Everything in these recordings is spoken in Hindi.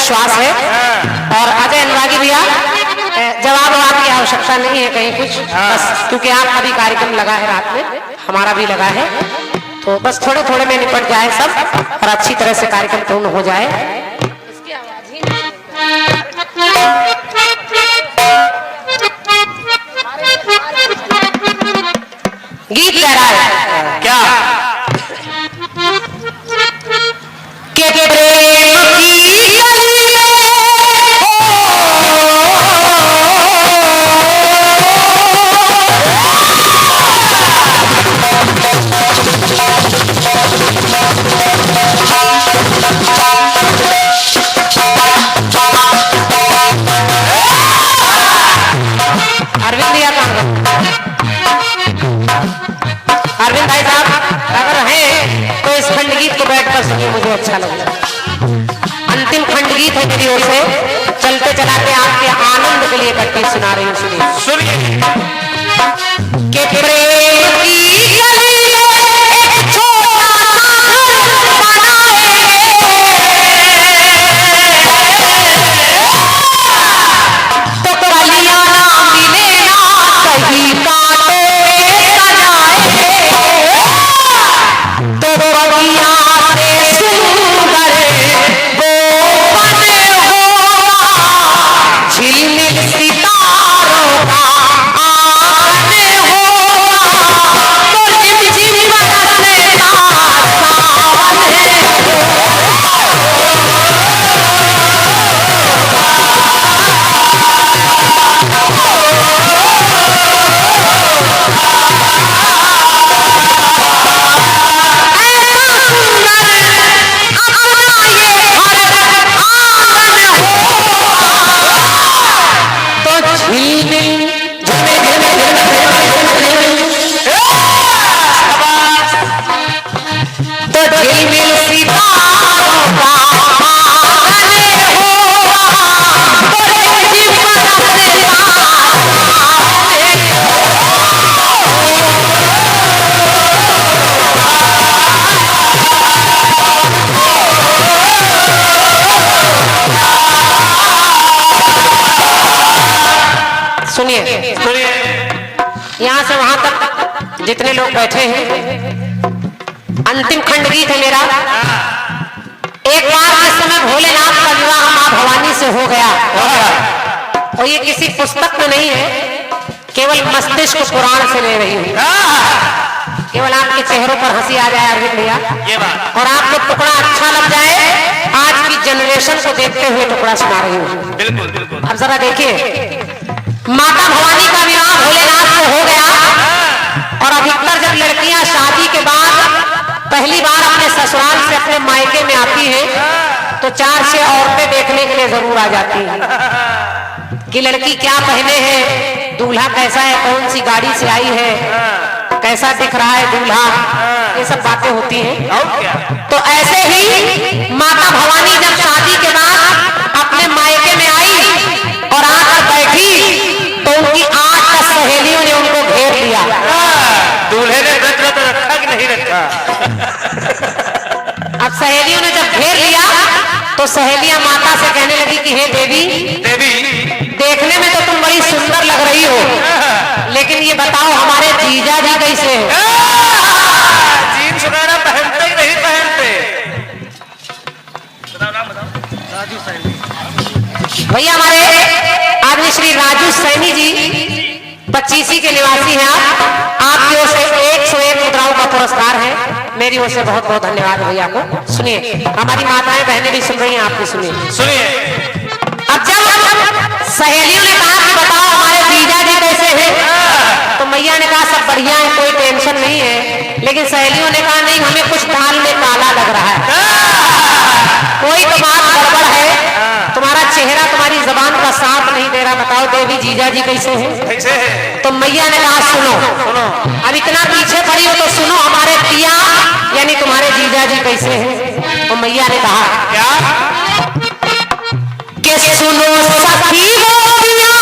विश्वास है। और अजय अनुरागी भैया जवाब की आवश्यकता नहीं है कहीं कुछ, बस क्योंकि आपका भी कार्यक्रम लगा है रात में, हमारा भी लगा है, तो बस थोड़े थोड़े में निपट जाए सब और अच्छी तरह से कार्यक्रम पूर्ण हो जाए। गीत कह रहा है क्या के प्रेम की अरविंद भाई साहब अगर हैं तो इस खंड गीत को बैठकर सुनिए, मुझे अच्छा लगेगा। अंतिम खंड गीत है मेरी ओर से, चलते चलाते आपके आनंद के लिए इकट्ठी सुना रही हूँ, सुनिए सुनिए। के प्रेम की गली में छोटा तो कलिया ना मिले ना कहीं काटे सुनिए सुनिए। यहाँ से वहां तक जितने लोग बैठे हैं, अंतिम खंड गीत है मेरा। एक बार जिस समय भोलेनाथ का विवाह मां भवानी से हो गया, और ये किसी पुस्तक में नहीं है, केवल मस्तिष्क पुराण से ले रही हूँ। केवल आपके चेहरों पर हंसी आ जाए अरविंद भैया, और आपको टुकड़ा अच्छा लग जाए, आज की जनरेशन को देखते हुए टुकड़ा सुना रही हूँ। बिल्कुल बिल्कुल। अब जरा देखिए, माता भवानी का विवाह भोलेनाथ से हो गया, और अधिकतर जब लड़कियां शादी के बाद पहली बार अपने ससुराल से अपने मायके में आती हैं, तो 4-6 औरतें देखने के लिए जरूर आ जाती हैं कि लड़की क्या पहने हैं, दूल्हा कैसा है, कौन सी गाड़ी से आई है, कैसा दिख रहा है दूल्हा, ये सब बातें होती हैं। तो ऐसे ही माता भवानी जब शादी के बाद अपने मायके में आई और आकर बैठी, तो उनकी 8 सहेलियों ने उनको घेर लिया। दूल्हे ने व्रत रखा कि नहीं रखा? अब सहेलियों ने जब घेर लिया तो सहेलियां माता से कहने लगी कि हे देवी देवी, देखने में तो तुम बड़ी सुंदर लग रही हो, लेकिन ये बताओ हमारे जीजा जी कैसे हैं? जीन्स वगैरह पहनते ही नहीं पहनते? राजू सैनी भैया, हमारे आदमी श्री राजू सैनी जी 25 के निवासी हैं। आपकी ओर से 101 मुद्राओं का पुरस्कार है, मेरी ओर से बहुत बहुत धन्यवाद भैया को। सुनिए, हमारी माताएं बहनें भी सुन रही हैं, आपकी सुनिए सुनिए। अब जब सहेलियों ने कहा कि बताओ हमारे जीजा जी कैसे हैं, तो मैया ने कहा सब बढ़िया है, कोई टेंशन नहीं है, लेकिन सहेलियों ने कहा नहीं, हमें कुछ दाल में काला लग रहा है, कोई तो बात गड़बड़ है, तुम्हारा चेहरा तुम्हारी जबान का साथ नहीं दे रहा, बताओ देवी जीजा जी कैसे हैं? तो मैया ने कहा सुनो, अब इतना पीछे पड़ी हो तो सुनो, हमारे पिया यानी तुम्हारे जीजा जी कैसे हैं? तो मैया ने कहा क्या कि सुनो सखी हो पिया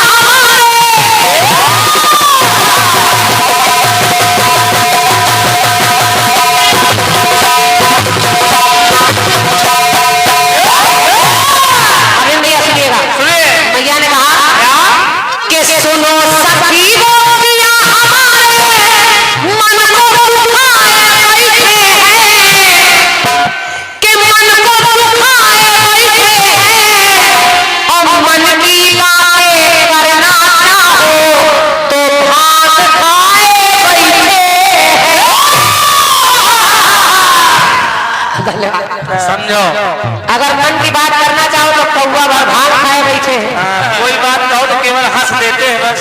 धन्यवाद। समझो, अगर मन की बात करना चाहो तो कौआ भाग खाए बैठे हैं। कोई बात कहो तो केवल हंस देते हैं बस।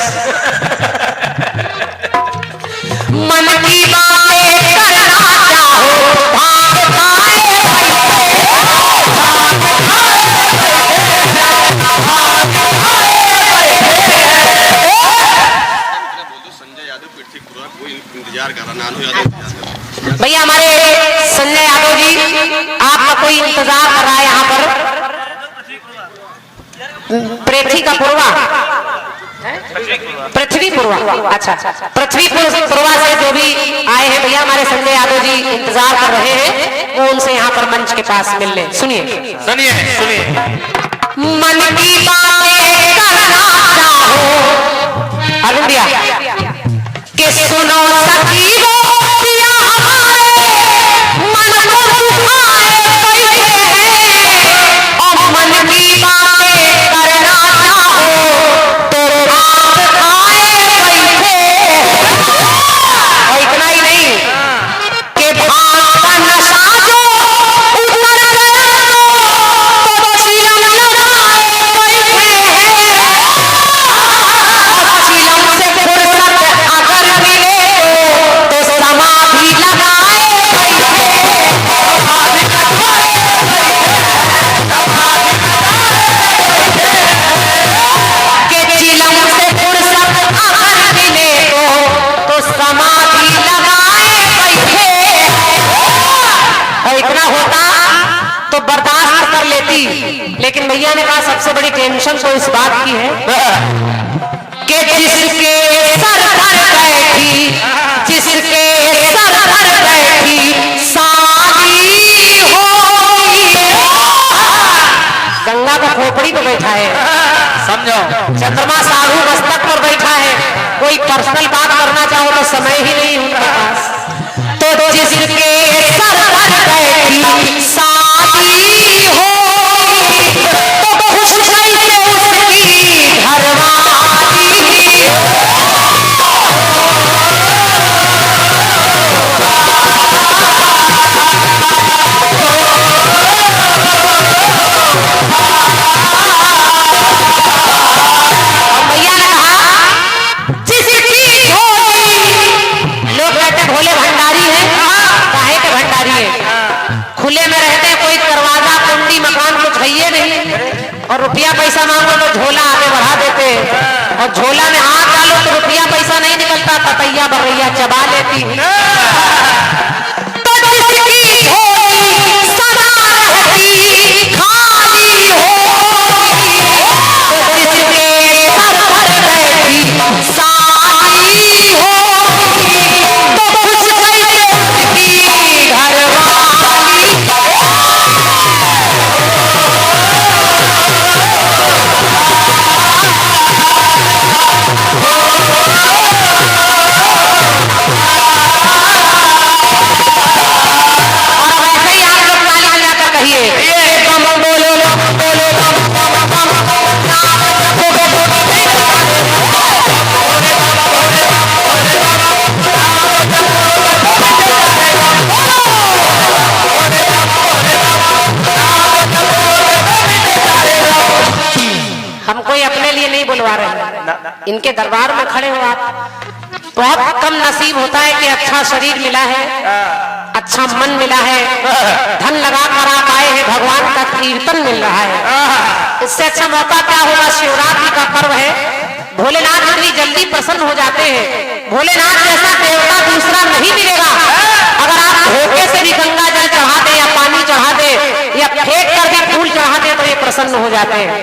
मन की बातें करना चाहो भाग खाए इंतजार कर रहा, नानू यादव। भैया हमारे संजय यादव जी आपका कोई इंतजार कर रहा है यहाँ पर। पृथ्वी का पूर्वा, पृथ्वी पूर्वा, अच्छा पृथ्वी पूर्वा से जो भी आए हैं भैया हमारे संजय यादव जी इंतजार कर रहे हैं, वो उनसे यहाँ पर मंच के पास मिल ले। सुनिए सुनिए सुनिए। मन की बातें करना चाहो अरुण भैया कि सुनो सखी वो पिया हमारे मन को दुखाए बैठे हैं, और मन की बातें करना चाहो तो भाग खाए बैठे। और इतना ही नहीं कि भाग का नशा जो उतर गया तो चिलम लगाए बैठे हैं, चिलम से फुर्सत अगर मिले तो समाधि लगाए कि चिलम से फुर्सत अगर मिले तो समाधि लगाए बैठे। और इतना होता तो बर्दाश्त कर लेती, लेकिन भैया ने कहा सबसे बड़ी टेंशन तो इस बात की है कि जिसके सर पर बैठी, जिसके सर पर बैठी साली होगी। गंगा का खोपड़ी पे बैठा है, समझो, चंद्रमा साधु मस्तक पर बैठा है, कोई पर्सनल बात करना चाहो तो समय ही नहीं उनके पास। तो जिसके सर पर बैठी साली होगी तो खुश कैसे उसकी घरवाली। भैया ने कहा जिसकी झोली, लोग कहते भोले भंडारी है, काहे के भंडारी है, खुले में रहते हैं, कोई दरवाजा कुंडी मकान कुछ है ही नहीं, और रुपया पैसा मांगो तो झोला आगे बढ़ा देते हैं, और झोला में हाथ डालो तो रुपया पैसा नहीं निकलता, पतैया बरैया चबा लेती है। तो जिसकी झोली सदा रहती खाली होगी, तो जिसके सर पर बैठी साली होगी तो खुश कैसे उसकी घरवाली। और वैसे ही आप लोग ताली बजाकर कहिए बम बोलो बोलो बम बम हम कोई अपने लिए नहीं बुलवा रहे हैं, इनके दरबार में खड़े हो आप। बहुत कम नसीब होता है कि अच्छा शरीर मिला है, अच्छा मन मिला है, धन लगा कर आप आए हैं, भगवान का कीर्तन मिल रहा है। इससे अच्छा मौका क्या होगा? शिवरात्रि का पर्व है, भोलेनाथ इतनी जल्दी प्रसन्न हो जाते हैं। भोलेनाथ जैसा देवता दूसरा नहीं मिलेगा। अगर आप धोखे से भी गंगा जल चढ़ा दे या पानी चढ़ा दे या फेंक कर भी फूल चढ़ा दे तो ये प्रसन्न हो जाते हैं।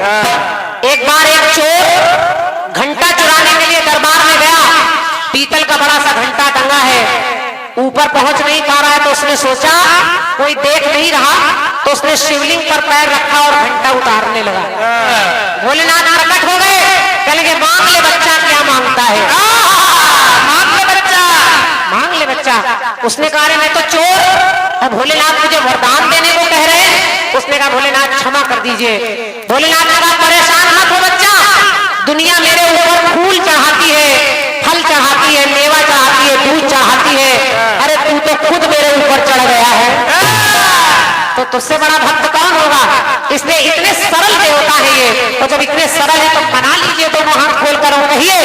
एक बार एक चोर घंटा चुराने के लिए दरबार में गया, पीतल का बड़ा सा घंटा टंगा है, ऊपर पहुंच नहीं पा रहा है, तो उसने सोचा कोई देख नहीं रहा, तो उसने शिवलिंग पर पैर रखा और घंटा उतारने लगा। भोलेनाथ प्रकट हो गए, कहेंगे मांग ले बच्चा, क्या मांगता है? मांग ले बच्चा, मांग ले बच्चा। उसने कहा मैं तो चोर, और भोलेनाथ मुझे वरदान देने को कह रहे हैं। उसने कहा भोलेनाथ क्षमा कर दीजिए। भोलेनाथ ने कहा परेशान मत हो बच्चा, दुनिया मेरे ऊपर फूल चढ़ाती है, फल चढ़ाती है, मेवा चढ़ाती है, दूध चढ़ाती है, अरे तू तो खुद मेरे ऊपर चढ़ गया है। तुझसे बड़ा भक्त कौन होगा। इसलिए इतने सरल देवता है ये, और जब इतने सरल है तो मना लीजिए दोनों हाथ खोल कर और कहिए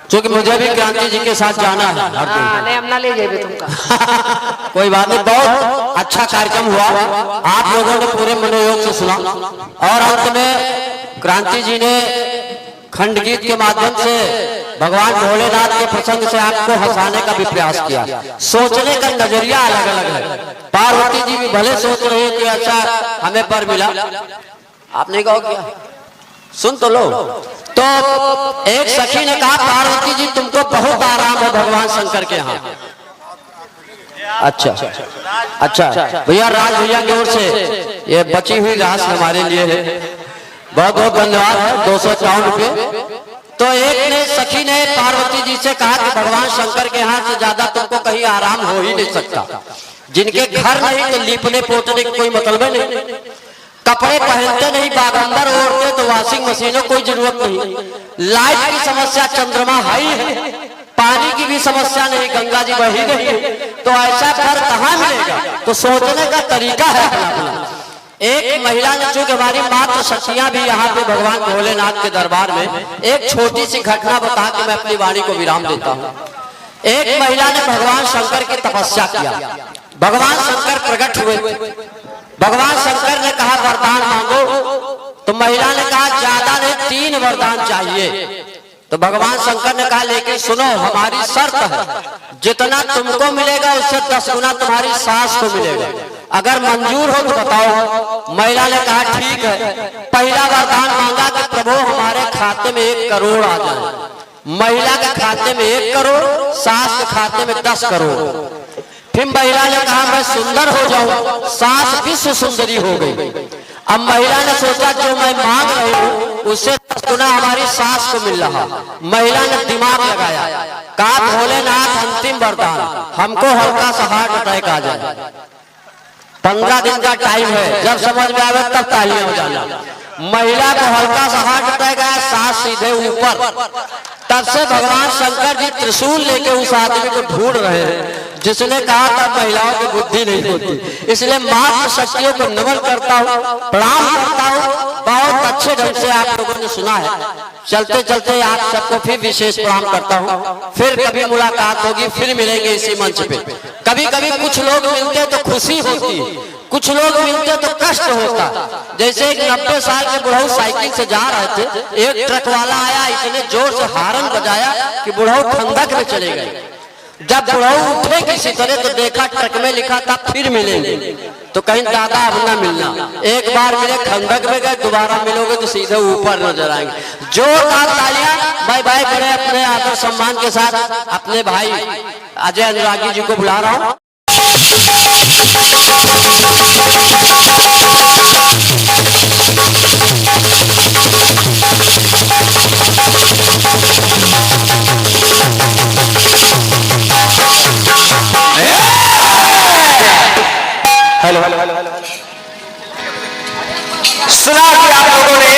क्योंकि मुझे भी क्रांति जी के साथ जाना है। नहीं हम ना ले जाइए तुमका। कोई बात नहीं, बहुत अच्छा कार्यक्रम हुआ, आप लोगों ने पूरे मनोयोग से सुना और अंत में क्रांति जी ने खंड गीत के माध्यम से भगवान भोलेनाथ के प्रसंग से आपको हंसाने का भी प्रयास किया। सोचने का नजरिया अलग अलग है। पार्वती जी भी भले सोच रहे हैं कि अच्छा हमें पर मिला, आपने कहा क्या, सुन तो लो। तो एक सखी ने कहा पार्वती जी तुमको बहुत आराम है भगवान शंकर के यहाँ। अच्छा अच्छा भैया, राज भैया की ओर से ये बची हुई राशि हमारे लिए है, बहुत बहुत धन्यवाद है, 254 रुपये। तो एक ने सखी ने पार्वती जी से कहा कि भगवान शंकर के यहाँ से ज्यादा तुमको कहीं आराम हो ही नहीं सकता। जिनके घर नहीं तो लीपने पोतने का कोई मतलब नहीं, कपड़े पहनते नहीं, बागंबर ओढ़ते तो वॉशिंग मशीनों कोई जरूरत नहीं, लाइट की समस्या चंद्रमा है ही है, पानी की भी समस्या नहीं, गंगा जी बही रही है, तो ऐसा घर कहाँ मिलेगा। तो सोचने का तरीका है अपना। एक महिला ने, चूंकि हमारी मात्र शक्तियां भी यहाँ पे भगवान भोलेनाथ के दरबार में, एक छोटी सी घटना बता के मैं अपनी वाणी को विराम देता हूँ। एक महिला ने भगवान शंकर की तपस्या किया, भगवान शंकर प्रकट हुए, भगवान शंकर ने कहा वरदान मांगो, तो महिला ने कहा ज्यादा नहीं 3 वरदान चाहिए। तो भगवान शंकर ने कहा लेकिन सुनो हमारी शर्त है, जितना तुमको मिलेगा उससे 10 गुना तुम्हारी सास को मिलेगा, अगर मंजूर हो तो बताओ। महिला ने कहा ठीक है। पहला वरदान मांगा कि प्रभु हमारे खाते में 1 करोड़ आ जाए। महिला के खाते में 1 करोड़, सास के खाते में 10 करोड़। फिर महिला ने कहा मैं सुंदर हो जाऊं, सास विश्व सुंदरी हो गई। अब महिला ने सोचा जो मैं मांग रही हूँ उससे 10 गुना हमारी सास को मिल रहा। महिला ने दिमाग लगाया, कहा भोलेनाथ अंतिम वरदान, हमको हल्का सा हार्ट अटैक आ जाए, 15 दिन का टाइम है, जब समझ में आवे तब तालियां हो जाना। महिला को हल्का सा हार्ट अटैक आया, सास सीधे ऊपर। तब से भगवान शंकर जी त्रिशूल लेके उस आदमी को ढूंढ रहे हैं जिसने कहा था महिलाओं की बुद्धि नहीं होती। इसलिए मात्र शक्तियों को नमन करता हूँ, प्रणाम करता हूँ। बहुत अच्छे ढंग से आप लोगों ने सुना है। चलते चलते आप सबको फिर विशेष प्रणाम करता हूँ। फिर कभी मुलाकात होगी, फिर मिलेंगे इसी मंच पे। कभी कभी कुछ लोग मिलते तो खुशी होती, कुछ लोग मिलते तो कष्ट होता। जैसे एक 90 साल के बुढ़ऊ साइकिल से जा रहे थे, एक ट्रक वाला आया, इतने जोर से हारन बजाया कि बुढ़ऊ खंदक में चले गए। जब बुढ़ऊ उठे किसी तरह तो देखा ट्रक में लिखा था फिर मिलेंगे, तो कहीं दादा अब ना मिलना। एक बार मिले खंदक में गए, दोबारा मिलोगे तो सीधे ऊपर नजर आएंगे। जोरदार तालियां। भाई भाई बड़े अपने आदर सम्मान के साथ अपने भाई अजय अनुरागी जी को बुला रहा हूँ। हेलो सुना कि आप लोगों ने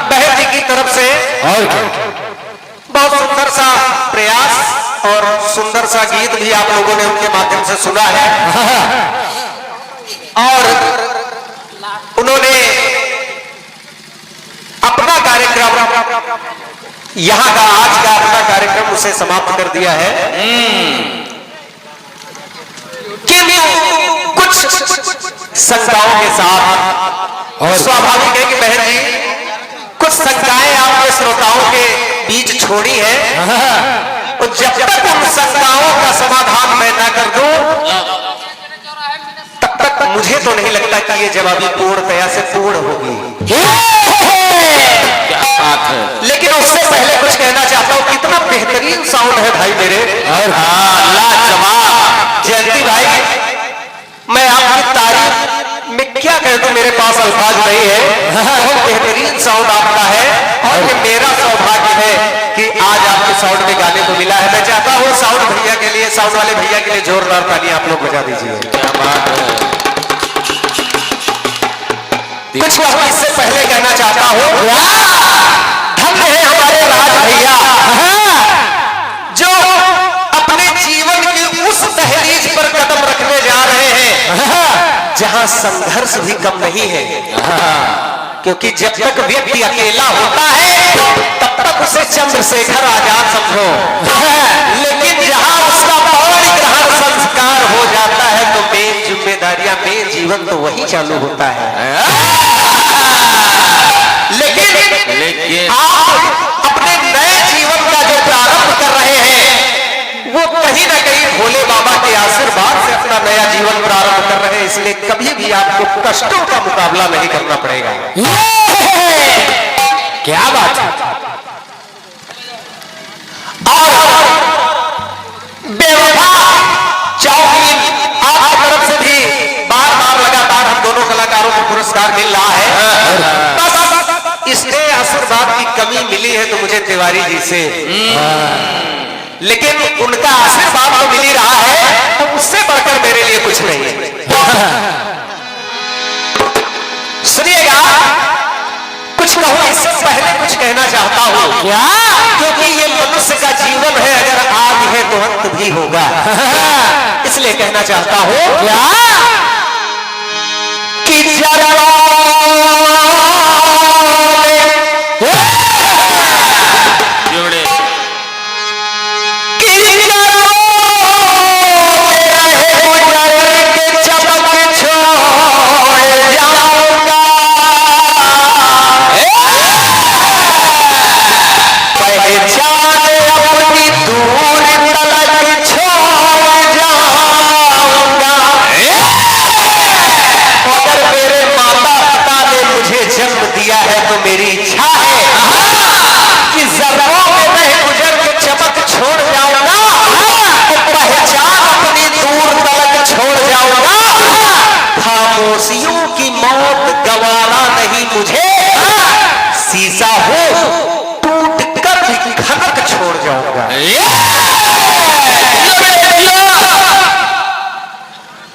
बहन जी की तरफ से बहुत सुंदर सा प्रयास और सुंदर सा गीत भी आप लोगों ने उनके माध्यम से सुना है। और उन्होंने अपना कार्यक्रम, यहाँ का आज का अपना कार्यक्रम उसे समाप्त कर दिया है। किंतु कुछ शंकाओं के साथ। और स्वाभाविक है कि बहन जी कुछ शंकाएं आपके श्रोताओं के बीच छोड़ी है, और जब तक उन शंकाओं का समाधान मैं ना कर दूं तब तक मुझे तो नहीं लगता कि ये जवाबी पूर्णतया से पूर्ण होगी। लेकिन उससे पहले कुछ कहना चाहता हूं, कितना बेहतरीन साउंड है भाई मेरे, लाजवाब। जयंती भाई, मैं आपकी तारीफ में क्या कह दूं, मेरे पास अल्फाज नहीं है। बहुत बेहतरीन साउंड आपका है, और ये मेरा सौभाग्य है कि आज आपके साउंड में गाने को मिला है। मैं चाहता हूँ साउंड भैया के लिए, साउंड वाले भैया के लिए जोरदार ताली आप लोग बजा दीजिए। क्या बात है। कुछ इससे पहले कहना चाहता हूँ, धन्य है हमारे राज भैया जो अपने जीवन की उस दहलीज पर कदम रखने जा रहे हैं जहां संघर्ष भी कम नहीं है। क्योंकि जब तक व्यक्ति अकेला होता है तब तक उसे चंद्रशेखर आजाद समझो, लेकिन जहां उसका परिग्रहण संस्कार हो जाता है तो मेन जिम्मेदारियां, मेन जीवन तो वही चालू होता है। लेकिन आप अपने नए जीवन का जो प्रारंभ कर रहे हैं वो कहीं ना कहीं भोले बाबा के आशीर्वाद से अपना नया जीवन प्रारंभ कर रहे हैं, इसलिए कभी भी आपको कष्टों का मुकाबला नहीं करना पड़ेगा। क्या बात है। और बेवफा चौकीन आपकी तरफ से भी बार बार लगातार हम दोनों कलाकारों को पुरस्कार मिल रहा है। बस इसने आशीर्वाद की कमी मिली है तो मुझे तिवारी जी से, लेकिन उनका आशीर्वाद तो मिल ही रहा है, तो उससे बढ़कर मेरे लिए कुछ नहीं है। सुनिएगा, कुछ कहूं इससे पहले कुछ कहना चाहता हूं, क्या? क्योंकि ये मनुष्य का जीवन है, अगर आज है तो अंत भी होगा। इसलिए कहना चाहता हूं, क्या कि जरा मेरी इच्छा है कि जरूर मैं गुजर के चमक छोड़ जाऊंगा, पहचान अपनी दूर तलक छोड़ जाऊंगा। खामोशियों की मौत गवारा नहीं मुझे, शीशा हो टूट कर भी खनक छोड़ जाऊंगा।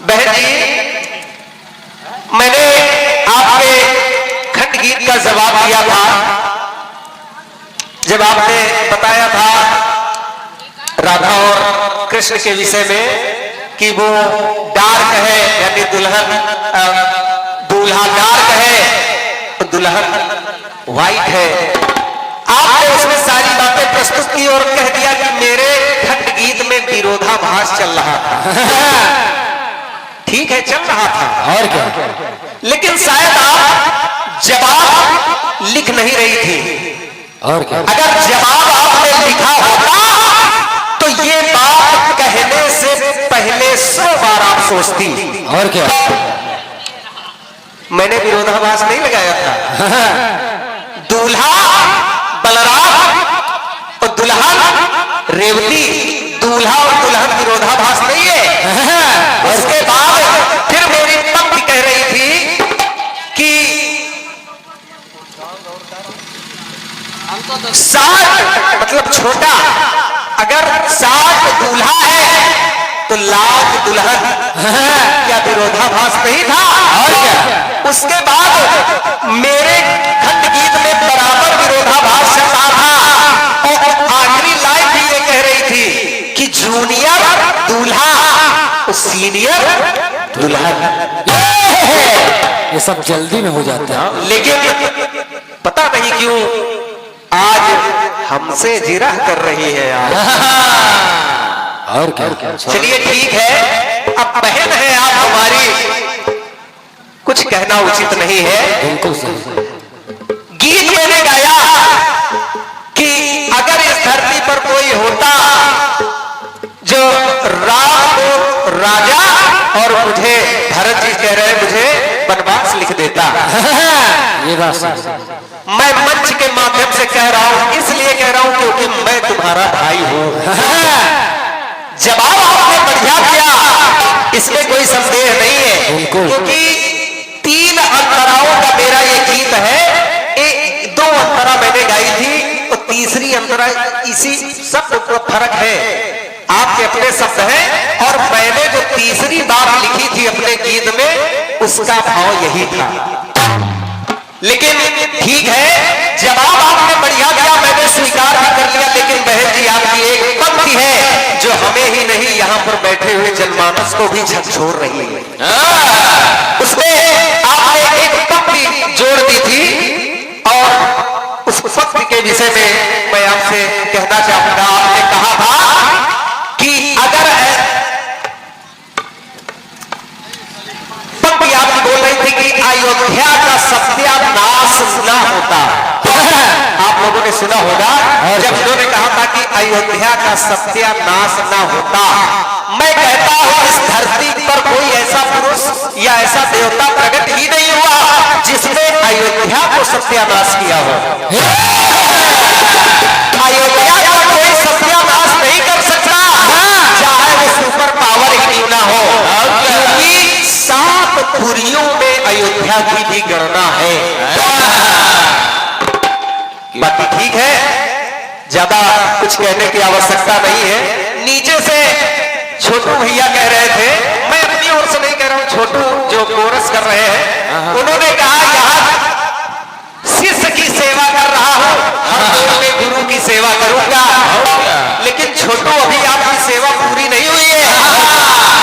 बहन जी, मैंने आपके गीत का जवाब दिया था जब आपने बताया था राधा और कृष्ण के विषय में कि वो डार्क है, यानी दुल्हन दूल्हा डार्क है, दुल्हन व्हाइट है। आपने उसमें सारी बातें प्रस्तुत की और कह दिया कि मेरे खंड गीत में विरोधाभास चल रहा था। ठीक है, चल रहा था, और क्या, लेकिन शायद आप जवाब लिख नहीं रही थी, और क्या? अगर जवाब आपने लिखा होता तो ये बात कहने से पहले 100 बार आप सोचती, और क्या? मैंने विरोधाभास नहीं लगाया था। दूल्हा बलराम और दुल्हन रेवती, दूल्हा और दुल्हन विरोधाभास नहीं है। उसके बाद फिर मेरी पंक्ति कह रही थी कि 60 मतलब छोटा, अगर 60 दूल्हा है तो लाख दुल्हन, क्या विरोधाभास नहीं था? और क्या? उसके बाद मेरे खंड गीत में बराबर विरोधाभास चल रहा था, और आखिरी लाइन भी ये कह रही थी कि जूनियर दूल्हा सीनियर दुल्हन। ये सब जल्दी में हो जाता है, लेकिन पता नहीं क्यों आज हमसे जिरह कर रही है यार। और क्या? चलिए ठीक है, अब बहन है आप हमारी, कुछ कहना उचित नहीं है। बिल्कुल सही। गीत मैंने गाया कि अगर इस धरती पर कोई होता जो राम को राजा और मुझे भरत जी कह रहे मुझे वनवास लिख देता, ये बात सही। मैं मंच के माध्यम से कह रहा हूं, इसलिए कह रहा हूं क्योंकि मैं तुम्हारा भाई हूं। जवाब आपने बढ़िया दिया, इसमें कोई संदेह नहीं है, क्योंकि 3 अंतराओं का मेरा ये गीत है। 2 अंतरा मैंने गाई थी और तीसरी अंतरा इसी शब्द का फर्क है, आपके अपने शब्द हैं और मैंने जो तीसरी बात लिखी थी अपने गीत में उसका भाव यही था। लेकिन ठीक है, जवाब आपने बढ़िया दिया, मैंने स्वीकार भी कर लिया। लेकिन बहन जी आपकी एक पंक्ति है जो हमें ही नहीं यहाँ पर बैठे हुए जनमानस को भी झकझोर रही है। उसमें आपने एक पंक्ति जोड़ दी थी और उस पंक्ति के विषय में मैं आपसे कहना चाहूंगा। आपने कहा था कि अगर पंक्ति आपकी बोल रही थी कि अयोध्या का सत्यानाश न होता। आप लोगों ने सुना होगा जब उन्होंने कहा था कि अयोध्या का सत्यानाश न होता। मैं कहता हूं इस धरती पर कोई ऐसा पुरुष या ऐसा देवता प्रकट ही नहीं हुआ जिसने अयोध्या को सत्यानाश किया हो। अयोध्या का कोई सत्यानाश नहीं कर सकता, चाहे वो सुपर पावर ही क्यों ना हो, क्योंकि 7 पुरियों में अयोध्या की भी गणना है। बाकी ठीक है, ज्यादा कुछ कहने की आवश्यकता नहीं है। नीचे से छोटू भैया कह रहे थे, मैं अपनी ओर से नहीं कह रहा हूं, छोटू जो कोरस कर रहे हैं उन्होंने कहा यहाँ शिष्य की सेवा कर रहा हूं, मैं गुरु की सेवा करूंगा। लेकिन छोटू अभी आपकी सेवा पूरी नहीं हुई है,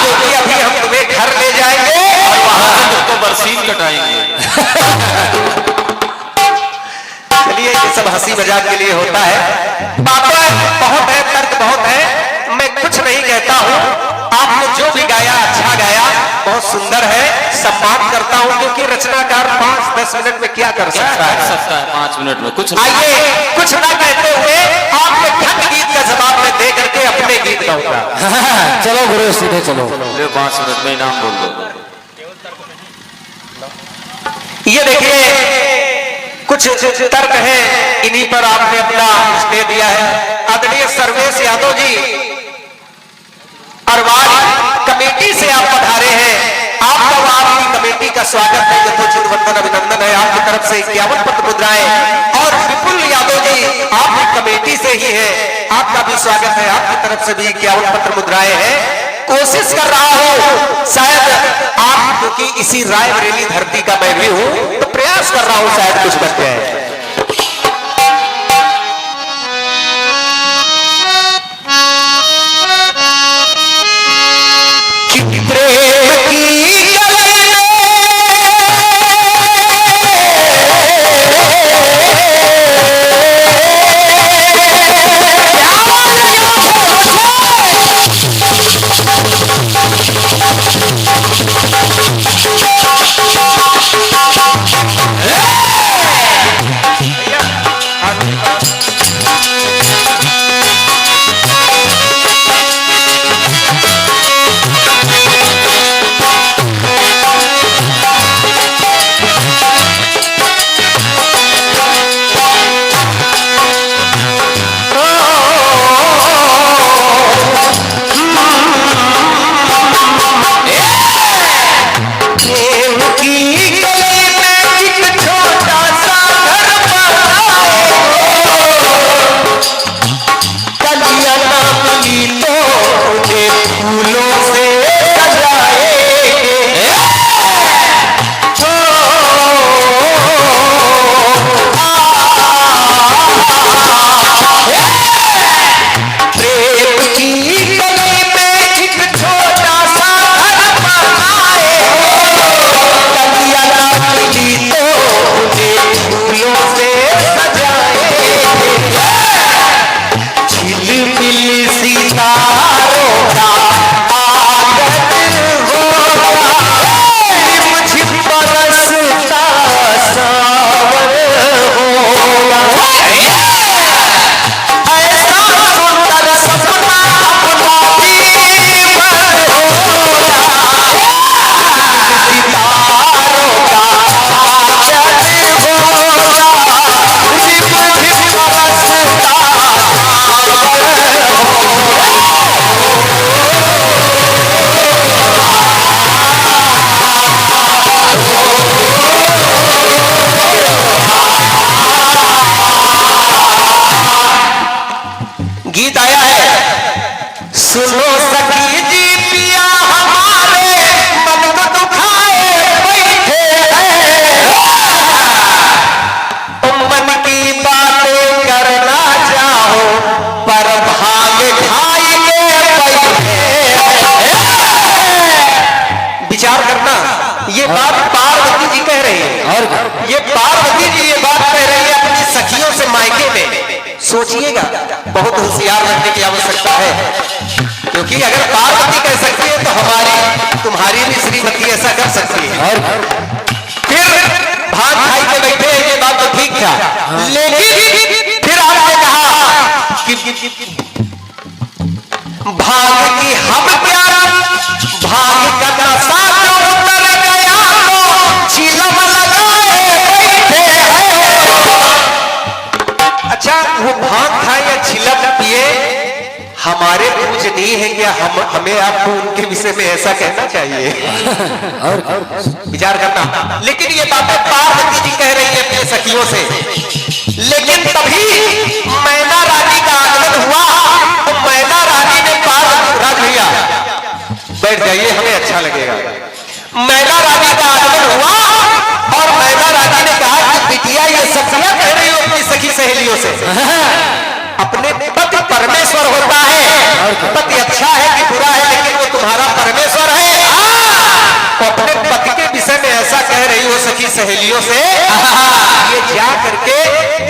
क्योंकि अभी हम तुम्हें घर ले जाएंगे और वहां से तुमको बरसीन कटाएंगे। चलिए, ये सब हंसी मजाक के लिए होता है। बातें बहुत है, तर्क बहुत है, मैं कुछ नहीं कहता हूं। आपने जो भी गाया अच्छा गाया, बहुत सुंदर है, सम्मान करता हूं, क्योंकि रचनाकार 5-10 मिनट में क्या कर सकता है 5 मिनट में कुछ। आइए, कुछ ना कहते हुए आपके ढंग गीत का जवाब में दे करके अपने गीत गाऊंगा। चलो गुरु सीधे चलो। 5 मिनट में इनाम बोल दो। ये देखिए कुछ तर्क है, इन्हीं पर आपने अपना दे दिया है। आदरणीय सर्वेश यादव जी अरवाज कमेटी से आप पधारे हैं, आपका व आपकी कमेटी का स्वागत है, यथोचित वंदन अभिनंदन है। आपकी तरफ से 51 पत्र मुद्राएं और विपुल यादव जी आप कमेटी से ही है, आपका भी स्वागत है, आपकी तरफ से भी 51 पत्र मुद्राएं हैं। कोशिश कर रहा हूं, शायद आप, क्योंकि इसी रायबरेली धरती का मैं भी हूं, तो प्रयास कर रहा हूं शायद कुछ बन जाए। सोचिएगा, बहुत होशियार रहने की आवश्यकता है, क्योंकि अगर पार्वती कह सकती है तो हमारी तुम्हारी भी श्रीमती ऐसा कर सकती है। फिर भाग खाई के बैठे, ये बात तो ठीक था, लेकिन फिर आपने कहा कि भाग की हम क्या, भाग का नशा जो उतर गया तो चिलम लगाए बैठे। अच्छा, वो भाग खाए या छिलम पिए, हमारे पूजनीय है क्या? हमें आपको उनके विषय में ऐसा कहना चाहिए? विचार करना। लेकिन ये बातें पार्वती जी कह रही है अपने सखियों से, लेकिन तभी मैना रानी का आगमन हुआ। तो मैना रानी ने पार्वती, राज भैया बैठ जाइए, हमें अच्छा लगेगा। मैना रानी का आगमन हुआ और मैना रानी ने कहा कि बिटिया ये सखियां कह रही हो अपनी सखी सहेलियों से, अपने पति परमेश्वर होता है, पति अच्छा है कि बुरा है लेकिन वो तुम्हारा परमेश्वर है। तो अपने पति के विषय में ऐसा कह रही हो सखी सहेलियों से, ये जा करके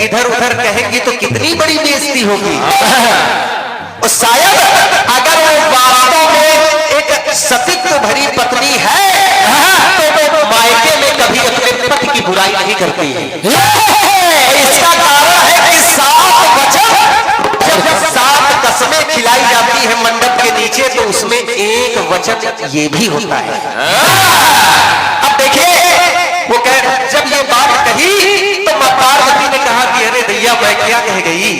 इधर उधर कहेंगी तो कितनी बड़ी बेइज्जती होगी। और शायद अगर वो वास्तव में एक सतीत्व भरी पत्नी है तो वो मायके में कभी अपने पति की बुराई नहीं करती है। इसका कारण है कि 7 वचन, जब 7 कसमें खिलाई जाती है मंडप के नीचे, तो उसमें एक वचन ये भी होता है। अब देखिए, वो कह, जब ये बात कही तो मां पार्वती ने कहा कि अरे दैया मैं क्या कह गई,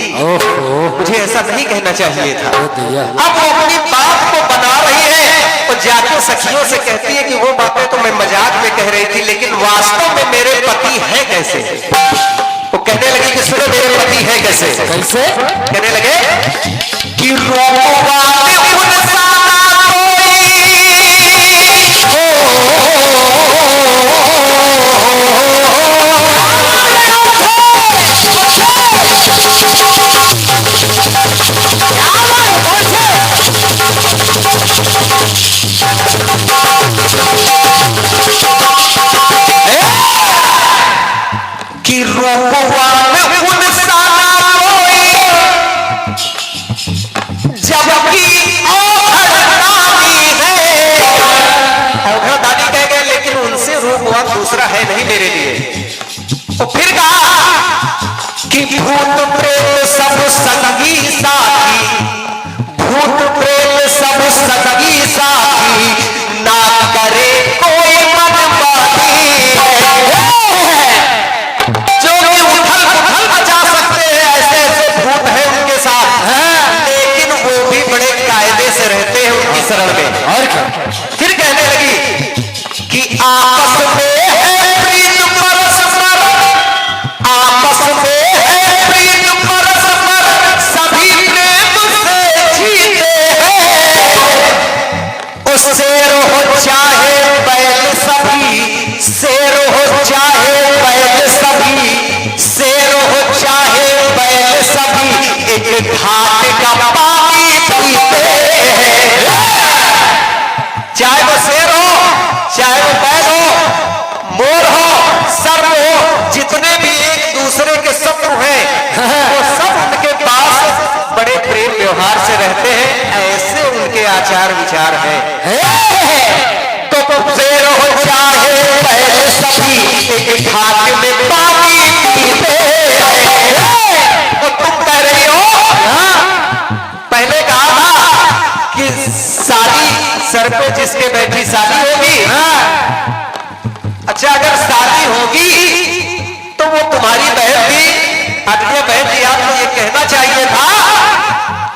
मुझे ऐसा नहीं कहना चाहिए था। अब वो अपनी बात को बना रही है और जाके सखियों से कहती है कि वो बातें तो मैं मजाक में कह रही थी, लेकिन वास्तव में मेरे पति है कैसे। वो कहने लगी कि सुनो मेरे पति है कैसे। कैसे कहने लगे कि दूसरा है नहीं मेरे लिए। तो फिर कहा कि भूत प्रेत सब संगी साथी, भूत प्रेत सब संगी साथी, ना करे कोई मनमानी। जो उथल पुथल मचा सकते हैं, ऐसे ऐसे भूत हैं उनके साथ, लेकिन वो भी बड़े कायदे से रहते हैं उनकी शरण में। और फिर कहने लगी कि आपस में घाट का पानी पीते हैं। चाहे वो शेर हो, चाहे वो बैल हो, मोर हो, सर्प हो, जितने भी एक दूसरे के शत्रु हैं, वो सब उनके पास बड़े प्रेम व्यवहार से रहते हैं। ऐसे उनके आचार विचार हैं। तो शेर हो चाहे बैल, सभी एक घाट में पानी पीते हैं। तो तुम कह रही हो, पहले कहा था कि साली सर पे जिसके बैठी शादी होगी। अच्छा, अगर शादी होगी तो वो तुम्हारी बहन भी, आदमी बहन जी, आपको ये कहना चाहिए था,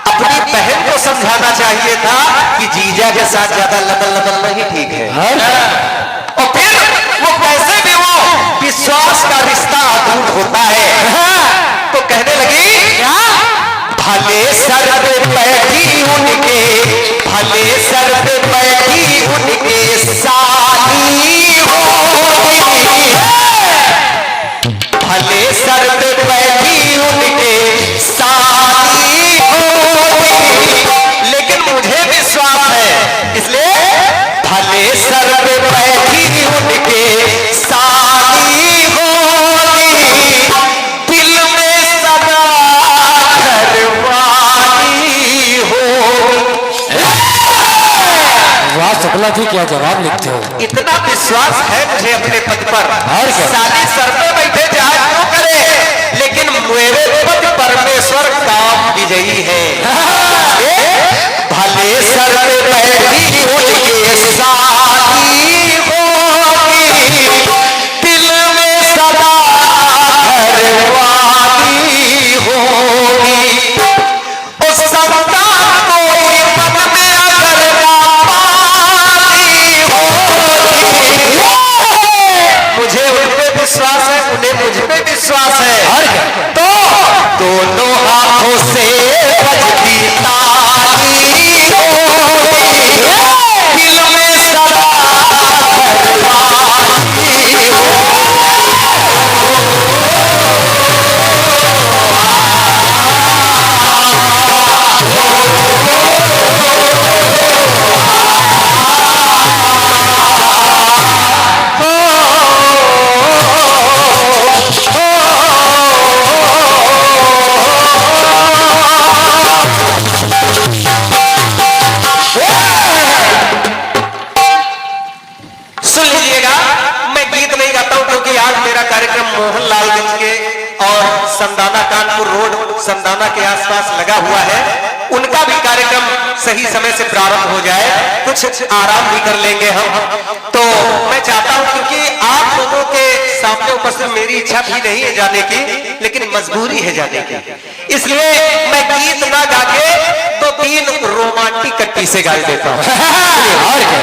अपनी बहन को समझाना चाहिए था कि जीजा के साथ ज्यादा लदल लदल नहीं ठीक है। और फिर वो कैसे भी वो विश्वास का रिश्ता अटूट होता है। तो कहने लगी भले सर पे बैठी उनके, भले सर पे बैठी उनके साली होगी, भले सर पे बैठी उनके साली होगी, लेकिन मुझे विश्वास है, इसलिए भले सर पे बैठी उनके साली होगी, दिल में सदा जवाब शुक्ला जी क्या जवाब लिखते हो? इतना विश्वास है मुझे अपने पद पर, और क्या? साली सर पे बैठे जहाज क्यों करे, लेकिन मेरे पद परमेश्वर काम विजयी है। भले सर पे बैठी उनके साथी होगी, दिल में सदा घरवाली होगी। उस संतान को पद में अगर पाली होगी, मुझे उन पे विश्वास है, उन्हें मुझ पे विश्वास है। तो दोनों हाथों से बजती ताली होगी, दिल में सदा घरवाली होगी। सुन लीजिएगा, मैं गीत नहीं गाता हूं क्योंकि आज मेरा कार्यक्रम मोहनलालगंज के और संदाना कानपुर रोड संदाना के आसपास लगा हुआ है। उनका भी कार्यक्रम सही समय से प्रारंभ हो जाए, कुछ आराम भी कर लेंगे हम। तो मैं चाहता हूं, क्योंकि आप लोगों के सामने उपस्थित मेरी इच्छा भी नहीं है जाने की, लेकिन मजबूरी है जाने की, इसलिए मैं गीत ना गा के 2-3 रोमांटिक कट्टी से गा देता हूं। और क्या?